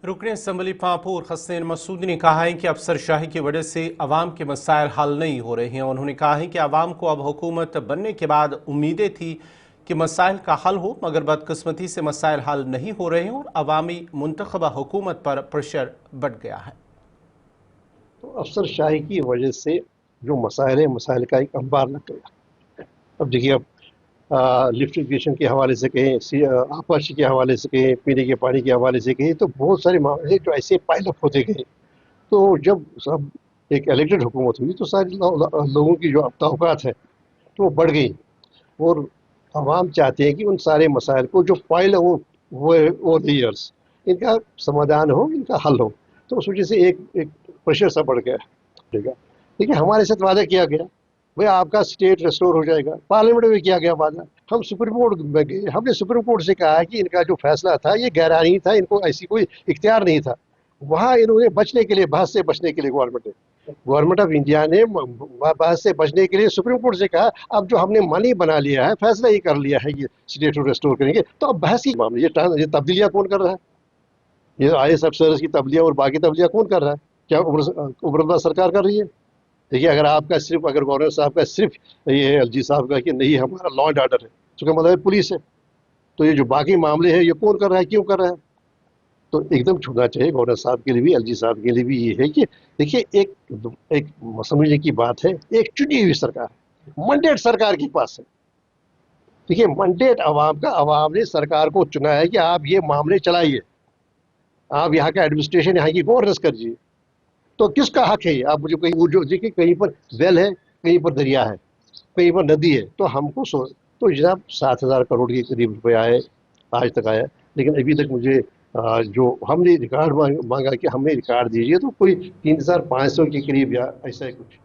रुकन असम्बली पांपोर हसनैन मसूद ने कहा है कि अफसरशाही की वजह से अवाम के मसाइल हल नहीं हो रहे हैं। उन्होंने कहा है कि अवाम को अब हुकूमत बनने के बाद उम्मीदें थी कि मसाइल का हल हो, मगर बदकिस्मती से मसाइल हल नहीं हो रहे हैं और अवामी मुंतखबा हुकूमत पर प्रेशर बढ़ गया है। तो अफसरशाही की वजह से जो मसाइल है, मसाइल का एक अंबार लग गया। अब देखिए, अब लिफ्ट इरिगेशन के हवाले से कहें, आपाशी के हवाले से कहें, पीने के पानी के हवाले से कहें, तो बहुत सारे मामले जो ऐसे पाइल अप होते गए। तो जब सब एक इलेक्टेड हुकूमत हुई तो सारे लोगों की जो तवक़्क़ात है तो वो बढ़ गई, और आवाम चाहते हैं कि उन सारे मसाइल को जो पाइल ओवर द ईयर्स इनका समाधान हो, इनका हल हो। तो उस वजह से एक प्रेशर सा बढ़ गया। ठीक है, देखिए, हमारे साथ वादा किया गया भाई आपका स्टेट रेस्टोर हो जाएगा। पार्लियामेंट में किया गया वादा। हम सुप्रीम कोर्ट में गए, हमने सुप्रीम कोर्ट से कहा कि इनका जो फैसला था ये गैरानी था, इनको ऐसी कोई इख्तियार नहीं था। वहाँ इन्होंने बचने के लिए, बहस से बचने के लिए गवर्नमेंट ऑफ इंडिया ने बहस से बचने के लिए सुप्रीम कोर्ट से कहा अब जो हमने मनी बना लिया है, फैसला ही कर लिया है कि स्टेट को रेस्टोर करेंगे, तो अब बहस की मामले ये तब्दीलियाँ कौन कर रहा है? ये IAS अफसर की तब्दीलियाँ और बाकी तब्दीलियाँ कौन कर रहा है? क्या उम्र सरकार कर रही है? देखिए, अगर गवर्नर साहब का सिर्फ ये LG साहब का कि नहीं हमारा लॉ एंड ऑर्डर है, तो क्या मतलब पुलिस है? तो ये जो बाकी मामले हैं ये कौन कर रहा है, क्यों कर रहा है? तो एकदम छूना चाहिए गवर्नर साहब के लिए भी, LG साहब के लिए भी। ये है कि देखिए, एक समझने की बात है, एक चुनी हुई सरकार है, मंडेट सरकार के पास है। देखिए, मंडेट आवाम का, आवाम ने सरकार को चुना है कि आप ये मामले चलाइए, आप यहाँ का एडमिनिस्ट्रेशन, यहाँ की गवर्नेंस करिए। तो किसका हक है ये? आप मुझे कहीं जो देखिए, कहीं पर वेल है, कहीं पर दरिया है, कहीं पर नदी है, तो हमको तो जनाब 7,000 करोड़ के करीब रुपया है, आज तक आया। लेकिन अभी तक मुझे जो हमने रिकॉर्ड मांगा कि हमें रिकॉर्ड दीजिए, तो कोई 3,500 के करीब या ऐसा कुछ